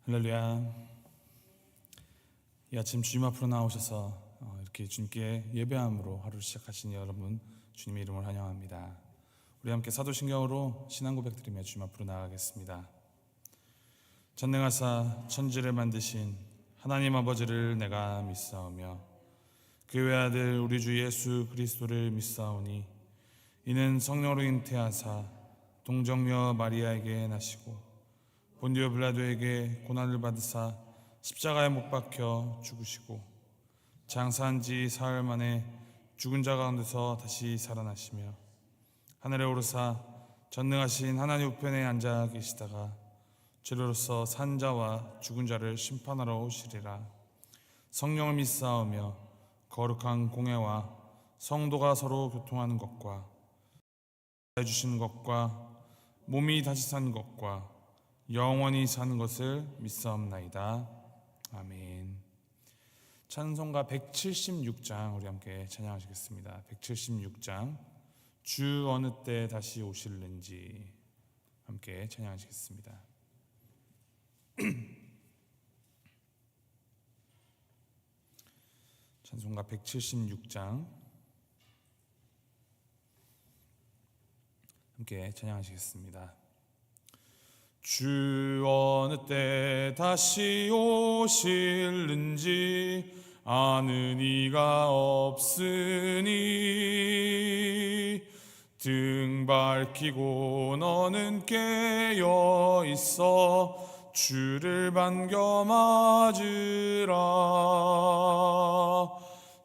할렐루야. 이 아침 주님 앞으로 나오셔서 이렇게 주님께 예배함으로 하루를 시작하신 여러분, 주님의 이름을 환영합니다. 우리 함께 사도신경으로 신앙 고백드리며 주님 앞으로 나아가겠습니다. 전능하사 천지를 만드신 하나님 아버지를 내가 믿사오며 그 외아들 우리 주 예수 그리스도를 믿사오니 이는 성령으로 잉태하사 동정녀 마리아에게 나시고 본디오 빌라도에게 고난을 받으사 십자가에 못 박혀 죽으시고 장사한 지 사흘 만에 죽은 자 가운데서 다시 살아나시며 하늘에 오르사 전능하신 하나님 우편에 앉아 계시다가 죄로서 산 자와 죽은 자를 심판하러 오시리라. 성령을 믿사오며 거룩한 공회와 성도가 서로 교통하는 것과 해주시는 것과 몸이 다시 사는 것과 영원히 사는 것을 믿사옵나이다. 아멘. 찬송가 176장 우리 함께 찬양하시겠습니다. 176장 주 어느 때 다시 오실는지 함께 찬양하시겠습니다. 찬송가 176장 함께 찬양하시겠습니다. 주 어느 때 다시 오실는지 아는 이가 없으니 등 밝히고 너는 깨어 있어 주를 반겨 맞으라.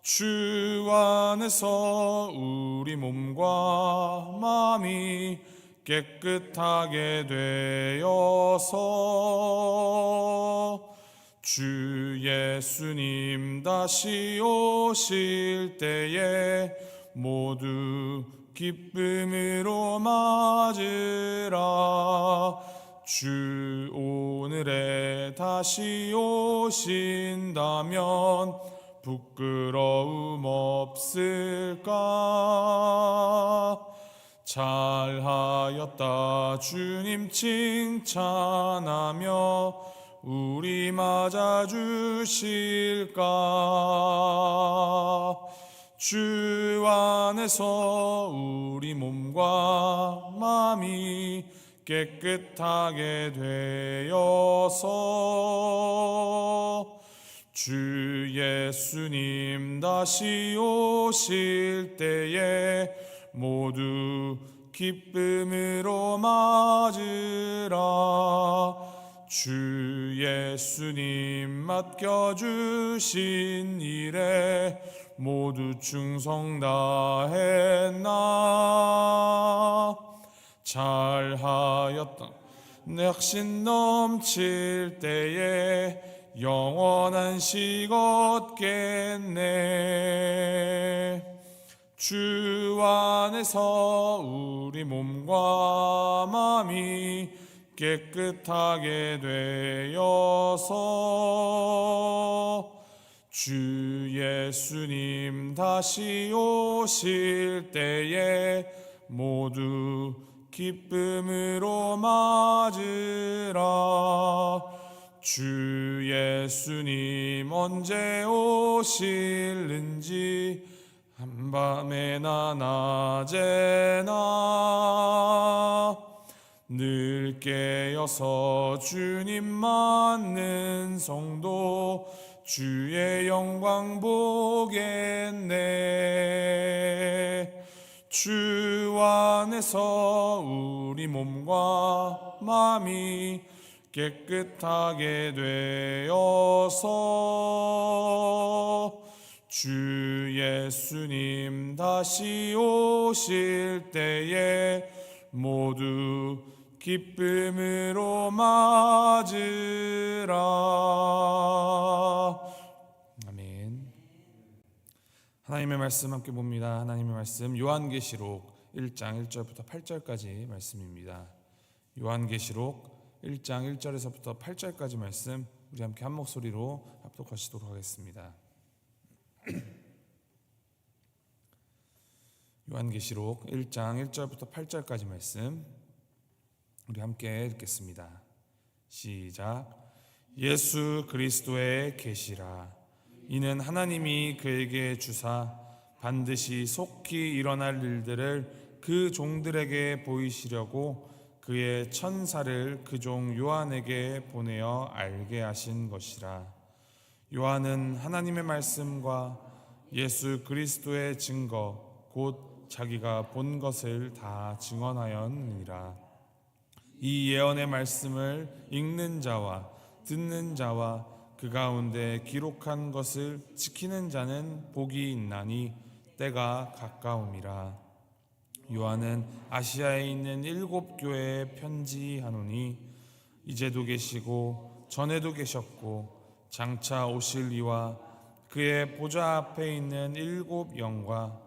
주 안에서 우리 몸과 마음이 깨끗하게 되어서 주 예수님 다시 오실 때에 모두 기쁨으로 맞으라. 주 오늘에 다시 오신다면 부끄러움 없을까? 잘하였다 주님 칭찬하며 우리 맞아주실까? 주 안에서 우리 몸과 마음이 깨끗하게 되어서 주 예수님 다시 오실 때에 모두 기쁨으로 맞으라. 주 예수님 맡겨주신 일에 모두 충성 다했나? 잘하였다 내 확신 넘칠 때에 영원한 식 얻겠네. 주 안에서 우리 몸과 마음이 깨끗하게 되어서 주 예수님 다시 오실 때에 모두 기쁨으로 맞으라. 주 예수님 언제 오실는지 한밤에나 낮에나 늘 깨어서 주님 맞는 성도 주의 영광 보겠네. 주 안에서 우리 몸과 마음이 깨끗하게 되어서 주 예수님 다시 오실 때에 모두 기쁨으로 맞으라. 아멘. 하나님의 말씀 함께 봅니다. 하나님의 말씀 요한계시록 1장 1절부터 8절까지 말씀입니다. 요한계시록 1장 1절에서부터 8절까지 말씀 우리 함께 한 목소리로 합독하시도록 하겠습니다. 요한계시록 1장 1절부터 8절까지 말씀 우리 함께 읽겠습니다. 시작. 예수 그리스도의 계시라. 이는 하나님이 그에게 주사 반드시 속히 일어날 일들을 그 종들에게 보이시려고 그의 천사를 그 종 요한에게 보내어 알게 하신 것이라. 요한은 하나님의 말씀과 예수 그리스도의 증거 곧 자기가 본 것을 다 증언하였느니라. 이 예언의 말씀을 읽는 자와 듣는 자와 그 가운데 기록한 것을 지키는 자는 복이 있나니 때가 가까움이라. 요한은 아시아에 있는 7 교회에 편지하노니 이제도 계시고 전에도 계셨고 장차 오실 이와 그의 보좌 앞에 있는 7 영과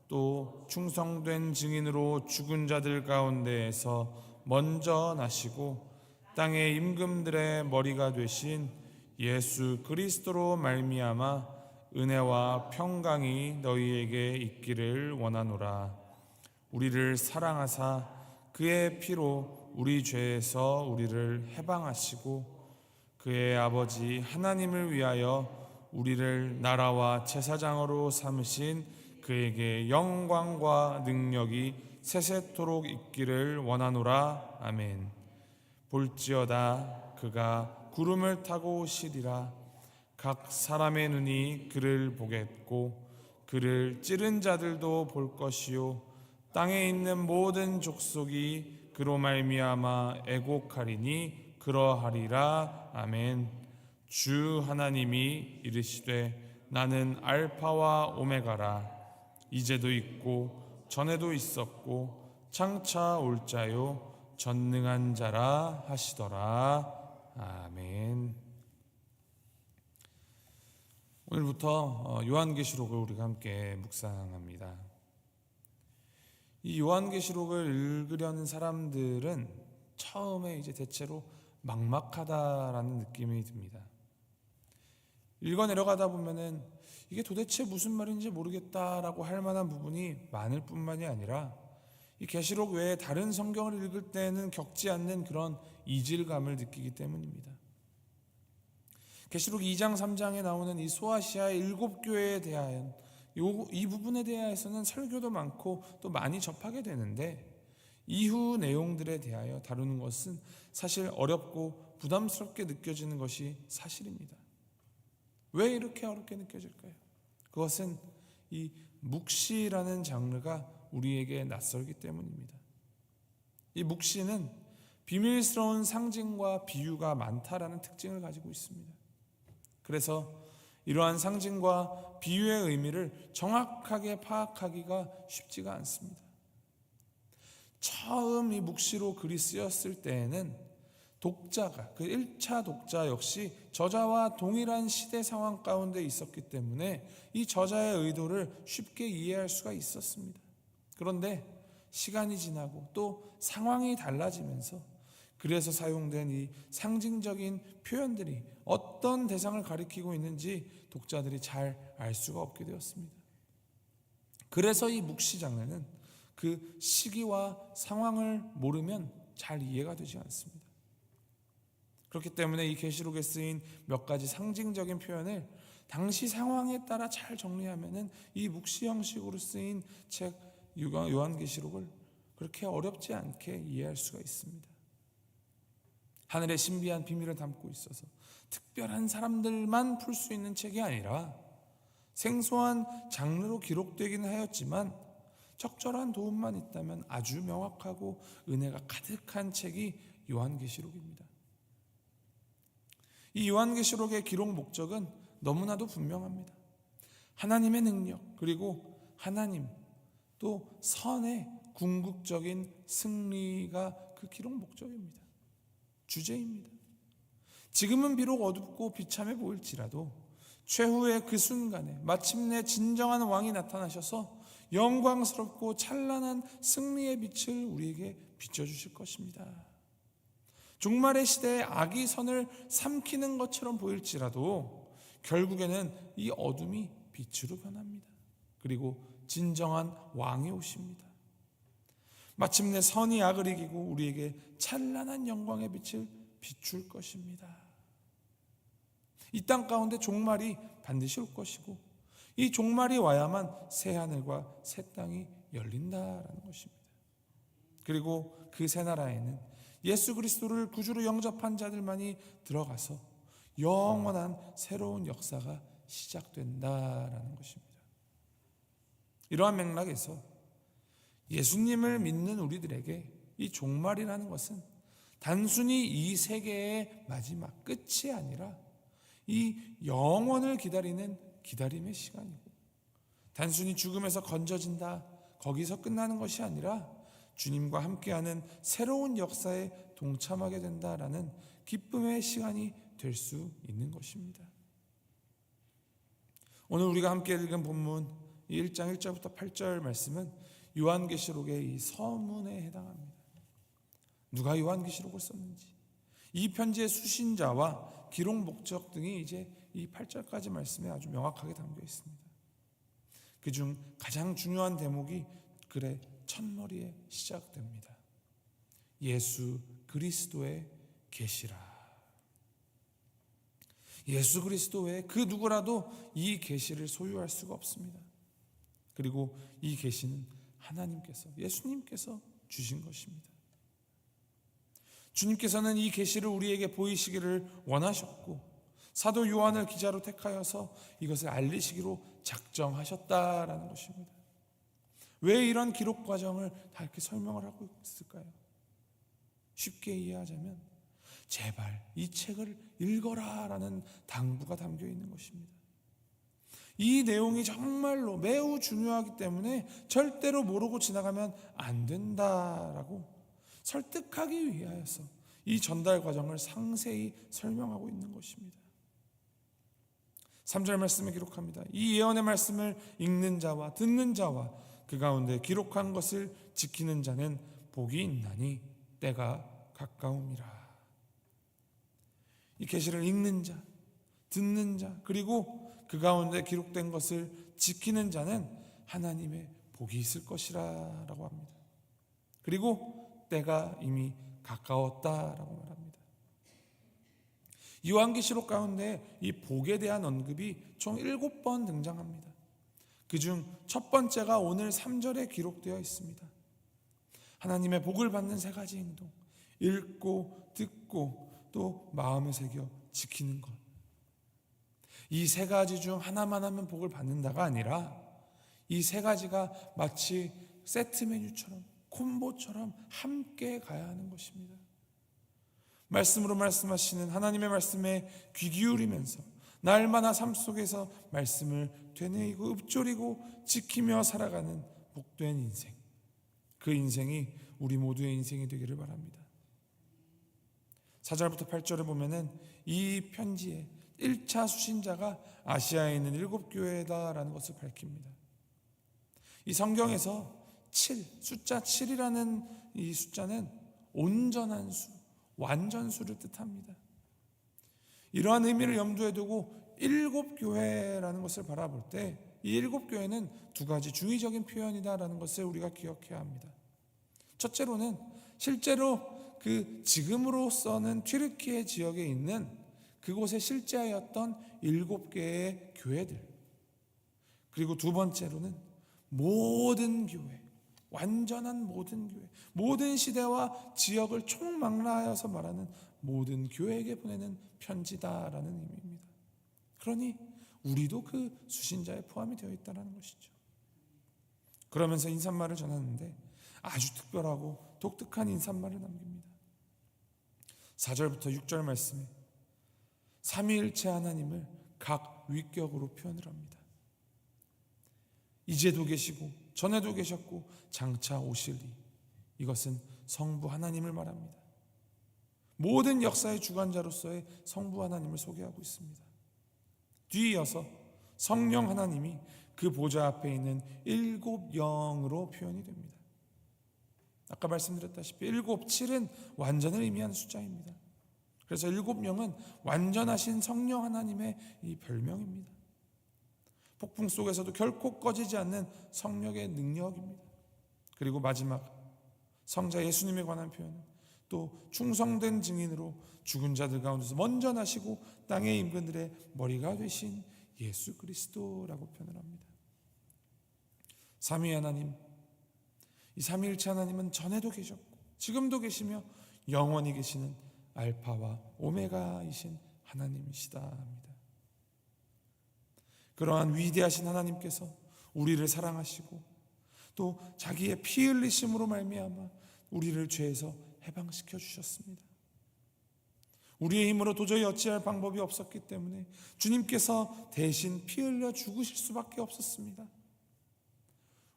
또 충성된 증인으로 죽은 자들 가운데에서 먼저 나시고 땅의 임금들의 머리가 되신 예수 그리스도로 말미암아 은혜와 평강이 너희에게 있기를 원하노라. 우리를 사랑하사 그의 피로 우리 죄에서 우리를 해방하시고 그의 아버지 하나님을 위하여 우리를 나라와 제사장으로 삼으신 그에게 영광과 능력이 세세토록 있기를 원하노라. 아멘. 볼지어다 그가 구름을 타고 오시리라. 각 사람의 눈이 그를 보겠고 그를 찌른 자들도 볼 것이요 땅에 있는 모든 족속이 그로 말미암아 애곡하리니 그러하리라. 아멘. 주 하나님이 이르시되 나는 알파와 오메가라. 이제도 있고 전에도 있었고 장차 올 자요 전능한 자라 하시더라. 아멘. 오늘부터 요한계시록을 우리가 함께 묵상합니다. 이 요한계시록을 읽으려는 사람들은 처음에 이제 대체로 막막하다라는 느낌이 듭니다. 읽어 내려가다 보면은 이게 도대체 무슨 말인지 모르겠다라고 할 만한 부분이 많을 뿐만이 아니라 이 계시록 외에 다른 성경을 읽을 때는 겪지 않는 그런 이질감을 느끼기 때문입니다. 계시록 2장 3장에 나오는 이 소아시아의 7 교회에 대한 이 부분에 대해서는 설교도 많고 또 많이 접하게 되는데 이후 내용들에 대하여 다루는 것은 사실 어렵고 부담스럽게 느껴지는 것이 사실입니다. 왜 이렇게 어렵게 느껴질까요? 그것은 이 묵시라는 장르가 우리에게 낯설기 때문입니다. 이 묵시는 비밀스러운 상징과 비유가 많다라는 특징을 가지고 있습니다. 그래서 이러한 상징과 비유의 의미를 정확하게 파악하기가 쉽지가 않습니다. 처음 이 묵시로 글이 쓰였을 때에는 독자가, 그 1차 독자 역시 저자와 동일한 시대 상황 가운데 있었기 때문에 이 저자의 의도를 쉽게 이해할 수가 있었습니다. 그런데 시간이 지나고 또 상황이 달라지면서 그래서 사용된 이 상징적인 표현들이 어떤 대상을 가리키고 있는지 독자들이 잘 알 수가 없게 되었습니다. 그래서 이 묵시 장르는 그 시기와 상황을 모르면 잘 이해가 되지 않습니다. 그렇기 때문에 이 계시록에 쓰인 몇 가지 상징적인 표현을 당시 상황에 따라 잘 정리하면은 이 묵시 형식으로 쓰인 책 요한계시록을 그렇게 어렵지 않게 이해할 수가 있습니다. 하늘의 신비한 비밀을 담고 있어서 특별한 사람들만 풀 수 있는 책이 아니라 생소한 장르로 기록되기는 하였지만 적절한 도움만 있다면 아주 명확하고 은혜가 가득한 책이 요한계시록입니다. 이 요한계시록의 기록 목적은 너무나도 분명합니다. 하나님의 능력 그리고 하나님 또 선의 궁극적인 승리가 그 기록 목적입니다. 주제입니다. 지금은 비록 어둡고 비참해 보일지라도 최후의 그 순간에 마침내 진정한 왕이 나타나셔서 영광스럽고 찬란한 승리의 빛을 우리에게 비춰주실 것입니다. 종말의 시대에 악이 선을 삼키는 것처럼 보일지라도 결국에는 이 어둠이 빛으로 변합니다. 그리고 진정한 왕이 오십니다. 마침내 선이 악을 이기고 우리에게 찬란한 영광의 빛을 비출 것입니다. 이 땅 가운데 종말이 반드시 올 것이고 이 종말이 와야만 새 하늘과 새 땅이 열린다라는 것입니다. 그리고 그 새 나라에는 예수 그리스도를 구주로 영접한 자들만이 들어가서 영원한 새로운 역사가 시작된다라는 것입니다. 이러한 맥락에서 예수님을 믿는 우리들에게 이 종말이라는 것은 단순히 이 세계의 마지막 끝이 아니라 이 영원을 기다리는 기다림의 시간이고, 단순히 죽음에서 건져진다, 거기서 끝나는 것이 아니라 주님과 함께하는 새로운 역사에 동참하게 된다라는 기쁨의 시간이 될 수 있는 것입니다. 오늘 우리가 함께 읽은 본문 1장 1절부터 8절 말씀은 요한계시록의 이 서문에 해당합니다. 누가 요한계시록을 썼는지, 이 편지의 수신자와 기록 목적 등이 이제 이 8절까지 말씀에 아주 명확하게 담겨 있습니다. 그중 가장 중요한 대목이 글의 첫머리에 시작됩니다. 예수 그리스도의 계시라. 예수 그리스도 외에 그 누구라도 이 계시를 소유할 수가 없습니다. 그리고 이 계시는 하나님께서, 예수님께서 주신 것입니다. 주님께서는 이 계시를 우리에게 보이시기를 원하셨고 사도 요한을 기자로 택하여서 이것을 알리시기로 작정하셨다라는 것입니다. 왜 이런 기록 과정을 다 이렇게 설명을 하고 있을까요? 쉽게 이해하자면 제발 이 책을 읽어라라는 당부가 담겨 있는 것입니다. 이 내용이 정말로 매우 중요하기 때문에 절대로 모르고 지나가면 안 된다라고 설득하기 위하여서 이 전달 과정을 상세히 설명하고 있는 것입니다. 3절 말씀에 기록합니다. 이 예언의 말씀을 읽는 자와 듣는 자와 그 가운데 기록한 것을 지키는 자는 복이 있나니 때가 가까움이라. 이 계시를 읽는 자, 듣는 자, 그리고 그 가운데 기록된 것을 지키는 자는 하나님의 복이 있을 것이라 라고 합니다. 그리고 때가 이미 가까웠다라고 말합니다. 요한계시록 가운데 이 복에 대한 언급이 총 7번 등장합니다. 그중 첫 번째가 오늘 3절에 기록되어 있습니다. 하나님의 복을 받는 3가지 행동, 읽고 듣고 또 마음에 새겨 지키는 것. 이 3가지 중 하나만 하면 복을 받는다가 아니라 이 3가지가 마치 세트 메뉴처럼, 콤보처럼 함께 가야 하는 것입니다. 말씀으로 말씀하시는 하나님의 말씀에 귀 기울이면서 날마다 삶 속에서 말씀을 되뇌이고 읊조리고 지키며 살아가는 복된 인생, 그 인생이 우리 모두의 인생이 되기를 바랍니다. 4절부터 8절을 보면은 이 편지의 1차 수신자가 아시아에 있는 7교회다라는 것을 밝힙니다. 이 성경에서 7, 숫자 7이라는 이 숫자는 온전한 수, 완전수를 뜻합니다. 이러한 의미를 염두에 두고 7교회라는 것을 바라볼 때 이 7교회는 2가지 중의적인 표현이다라는 것을 우리가 기억해야 합니다. 첫째로는 실제로 그 지금으로서는 튀르키예 지역에 있는 그곳에 실제하였던 7개의 교회들, 그리고 2번째로는 모든 교회, 완전한 모든 교회, 모든 시대와 지역을 총망라하여서 말하는 모든 교회에게 보내는 편지다라는 의미입니다. 그러니 우리도 그 수신자에 포함이 되어 있다는 것이죠. 그러면서 인사말을 전하는데 아주 특별하고 독특한 인사말을 남깁니다. 4절부터 6절 말씀에 삼위일체 하나님을 각 위격으로 표현을 합니다. 이제도 계시고 전에도 계셨고 장차 오실리, 이것은 성부 하나님을 말합니다. 모든 역사의 주관자로서의 성부 하나님을 소개하고 있습니다. 뒤이어서 성령 하나님이 그 보좌 앞에 있는 7영으로 표현이 됩니다. 아까 말씀드렸다시피 7, 7은 완전을 의미하는 숫자입니다. 그래서 7영은 완전하신 성령 하나님의 이 별명입니다. 폭풍 속에서도 결코 꺼지지 않는 성령의 능력입니다. 그리고 마지막 성자 예수님에 관한 표현은 또 충성된 증인으로 죽은 자들 가운데서 먼저 나시고 땅의 임금들의 머리가 되신 예수 그리스도라고 표현을 합니다. 삼위 하나님, 이 삼위일체 하나님은 전에도 계셨고 지금도 계시며 영원히 계시는 알파와 오메가이신 하나님이시다 합니다. 그러한 위대하신 하나님께서 우리를 사랑하시고 또 자기의 피 흘리심으로 말미암아 우리를 죄에서 해방시켜 주셨습니다. 우리의 힘으로 도저히 어찌할 방법이 없었기 때문에 주님께서 대신 피 흘려 죽으실 수밖에 없었습니다.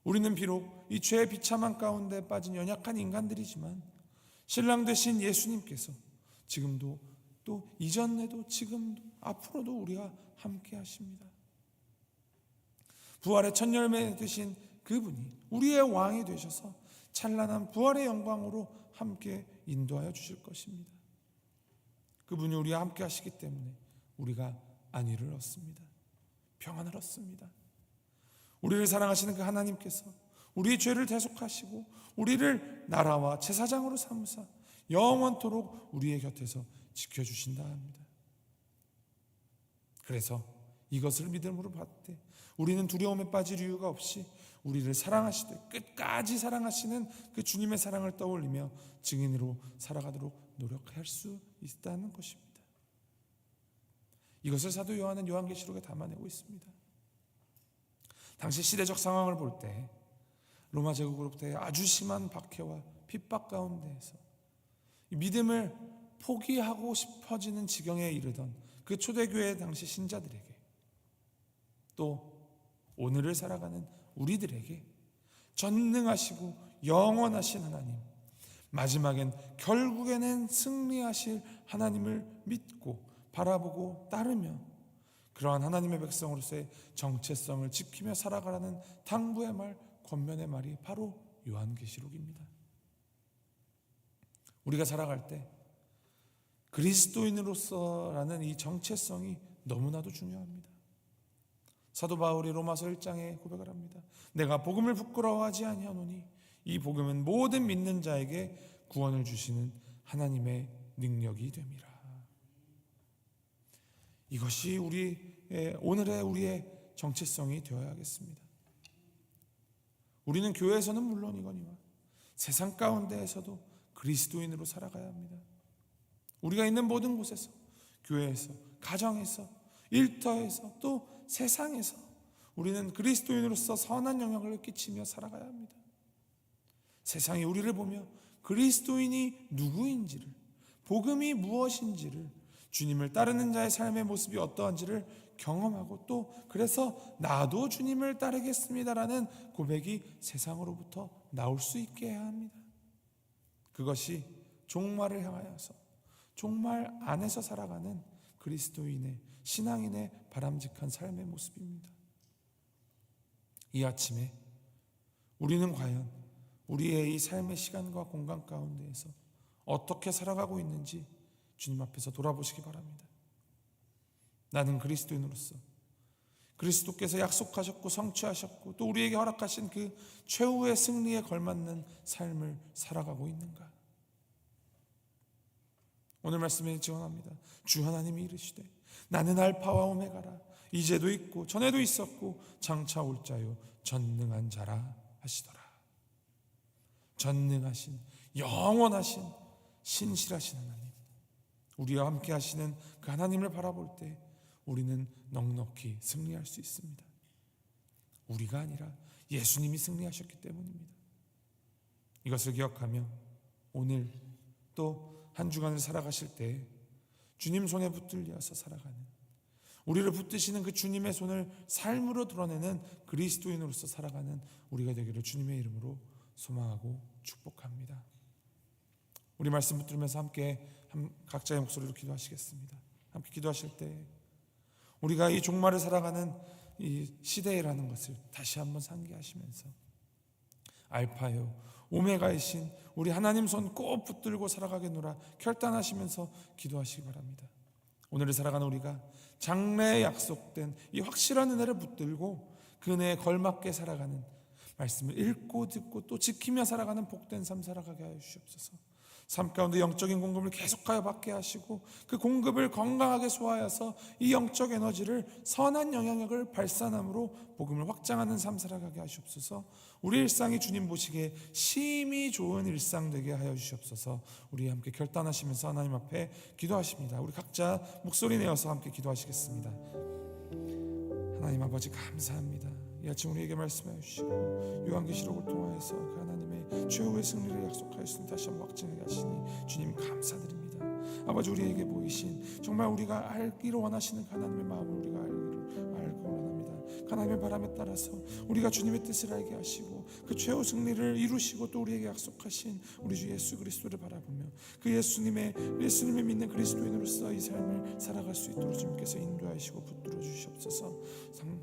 우리는 비록 이 죄의 비참한 가운데 빠진 연약한 인간들이지만 신랑 되신 예수님께서 지금도 또 이전에도 지금도 앞으로도 우리와 함께 하십니다. 부활의 첫 열매 되신 그분이 우리의 왕이 되셔서 찬란한 부활의 영광으로 함께 인도하여 주실 것입니다. 그분이 우리와 함께 하시기 때문에 우리가 안위를 얻습니다. 평안을 얻습니다. 우리를 사랑하시는 그 하나님께서 우리의 죄를 대속하시고 우리를 나라와 제사장으로 삼으사 영원토록 우리의 곁에서 지켜주신다 합니다. 그래서 이것을 믿음으로 받되 우리는 두려움에 빠질 이유가 없이 우리를 사랑하시되 끝까지 사랑하시는 그 주님의 사랑을 떠올리며 증인으로 살아가도록 노력할 수 있다는 것입니다. 이것을 사도 요한은 요한계시록에 담아내고 있습니다. 당시 시대적 상황을 볼 때 로마 제국으로부터의 아주 심한 박해와 핍박 가운데에서 믿음을 포기하고 싶어지는 지경에 이르던 그 초대교회 당시 신자들에게 또 오늘을 살아가는 우리들에게 전능하시고 영원하신 하나님, 마지막엔 결국에는 승리하실 하나님을 믿고 바라보고 따르며 그러한 하나님의 백성으로서의 정체성을 지키며 살아가라는 당부의 말, 권면의 말이 바로 요한계시록입니다. 우리가 살아갈 때 그리스도인으로서라는 이 정체성이 너무나도 중요합니다. 사도 바울이 로마서 1장에 고백을 합니다. 내가 복음을 부끄러워하지 아니하노니 이 복음은 모든 믿는 자에게 구원을 주시는 하나님의 능력이 됨이라. 이것이 오늘의 우리의 정체성이 되어야겠습니다. 우리는 교회에서는 물론이거니와 세상 가운데에서도 그리스도인으로 살아가야 합니다. 우리가 있는 모든 곳에서, 교회에서, 가정에서, 일터에서, 또 세상에서 우리는 그리스도인으로서 선한 영향을 끼치며 살아가야 합니다. 세상이 우리를 보며 그리스도인이 누구인지를, 복음이 무엇인지를, 주님을 따르는 자의 삶의 모습이 어떠한지를 경험하고 또 그래서 나도 주님을 따르겠습니다라는 고백이 세상으로부터 나올 수 있게 해야 합니다. 그것이 종말을 향하여서 종말 안에서 살아가는 그리스도인의 신앙인의 바람직한 삶의 모습입니다. 이 아침에 우리는 과연 우리의 이 삶의 시간과 공간 가운데에서 어떻게 살아가고 있는지 주님 앞에서 돌아보시기 바랍니다. 나는 그리스도인으로서 그리스도께서 약속하셨고 성취하셨고 또 우리에게 허락하신 그 최후의 승리에 걸맞는 삶을 살아가고 있는가? 오늘 말씀에 증언합니다. 주 하나님이 이르시되 나는 알파와 오메가라. 이제도 있고 전에도 있었고 장차 올 자요 전능한 자라 하시더라. 전능하신 영원하신 신실하신 하나님, 우리와 함께 하시는 그 하나님을 바라볼 때 우리는 넉넉히 승리할 수 있습니다. 우리가 아니라 예수님이 승리하셨기 때문입니다. 이것을 기억하며 오늘 또 한 주간을 살아가실 때 주님 손에 붙들려서 살아가는, 우리를 붙드시는 그 주님의 손을 삶으로 드러내는 그리스도인으로서 살아가는 우리가 되기를 주님의 이름으로 소망하고 축복합니다. 우리 말씀 붙들면서 함께 각자의 목소리로 기도하시겠습니다. 함께 기도하실 때 우리가 이 종말을 살아가는 이 시대라는 것을 다시 한번 상기하시면서 알파요 오메가이신 우리 하나님 손 꼭 붙들고 살아가겠노라 결단하시면서 기도하시기 바랍니다. 오늘을 살아가는 우리가 장래에 약속된 이 확실한 은혜를 붙들고 그 은혜에 걸맞게 살아가는, 말씀을 읽고 듣고 또 지키며 살아가는 복된 삶 살아가게 하여 주시옵소서. 삶 가운데 영적인 공급을 계속하여 받게 하시고 그 공급을 건강하게 소화하여서 이 영적 에너지를 선한 영향력을 발산함으로 복음을 확장하는 삶 살아가게 하시옵소서. 우리 일상이 주님 보시기에 심히 좋은 일상 되게 하여 주시옵소서. 우리 함께 결단하시면서 하나님 앞에 기도하십니다. 우리 각자 목소리 내어서 함께 기도하시겠습니다. 하나님 아버지 감사합니다. 이 아침 우리에게 말씀해 주시고 요한계시록을 통하여서 그 하나님의 최후의 승리를 약속하였으니 다시 한번 확증하게 하시니 주님 감사드립니다. 아버지 우리에게 보이신 정말 우리가 알기를 원하시는 하나님의 마음을 우리가 알고 원합니다. 하나님의 바람에 따라서 우리가 주님의 뜻을 알게 하시고 그 최후 승리를 이루시고 또 우리에게 약속하신 우리 주 예수 그리스도를 바라보며 그 예수님의 믿는 그리스도인으로서 이 삶을 살아갈 수 있도록 주님께서 인도하시고 붙들어 주시옵소서.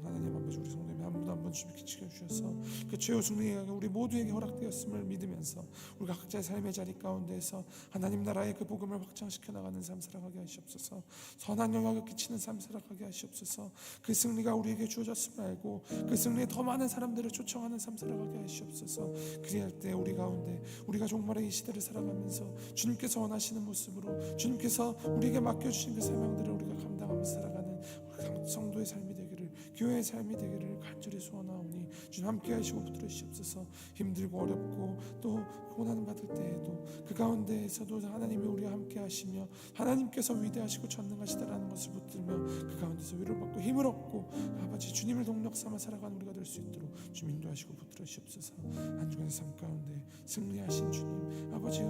하나님 아버지 우리 성도님 한 분 한 분 주님께 지켜주셔서 그 최후 승리가 우리 모두에게 허락되었음을 믿으면서 우리가 각자의 삶의 자리 가운데에서 하나님 나라의 그 복음을 확장시켜 나가는 삶 살아가게 하시옵소서. 선한 영향을 끼치는 삶 살아가게 하시옵소서. 그 승리가 우리에게 주어졌음을 알고 그 승리에 더 많은 사람들을 초청하는 삶 살아가게 하시옵소서. 그리할 때 우리 가운데 우리가 종말의 이 시대를 살아가면서 주님께서 원하시는 모습으로 주님께서 우리에게 맡겨주신 그 사명들을 우리가 감당하면서 살아가는 우리 성도의 삶이 되기를, 교회의 삶이 되기를 간절히 소원하오니 주님 함께 하시고 붙들어 주시옵소서. 힘들고 어렵고 또 고난 받을 때에도 그 가운데에서도 하나님이 우리와 함께 하시며 하나님께서 위대하시고 전능하시다라는 것을 붙들며 그 가운데서 위로를 받고 힘을 얻고 아버지 주님을 동력 삼아 살아가는 우리가 될 수 있도록 주님 인도하시고 붙들어 주시옵소서. 한 주간의 삶 가운데 승리하신 주님 아버지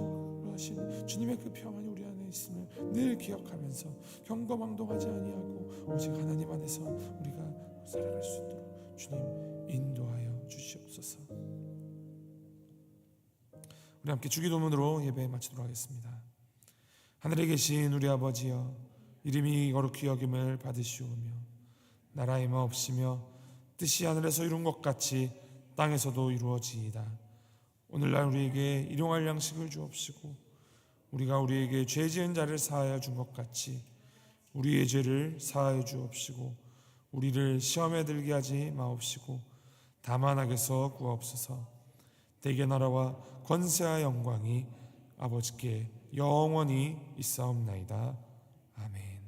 하신 주님의 그 평안이 우리 안에 있음을 늘 기억하면서 경거망동하지 아니하고 오직 하나님 안에서 우리가 살아갈 수 있도록 주님 인도하여 주시옵소서. 우리 함께 주기도문으로 예배 마치도록 하겠습니다. 하늘에 계신 우리 아버지여, 이름이 거룩히 여김을 받으시오며 나라의 마옵시며 뜻이 하늘에서 이룬 것 같이 땅에서도 이루어지이다. 오늘날 우리에게 일용할 양식을 주옵시고 우리가 우리에게 죄 지은 자를 사하여 준 것 같이 우리의 죄를 사하여 주옵시고 우리를 시험에 들게 하지 마옵시고 다만 악에서 구하옵소서. 대개 나라와 권세와 영광이 아버지께 영원히 있사옵나이다. 아멘.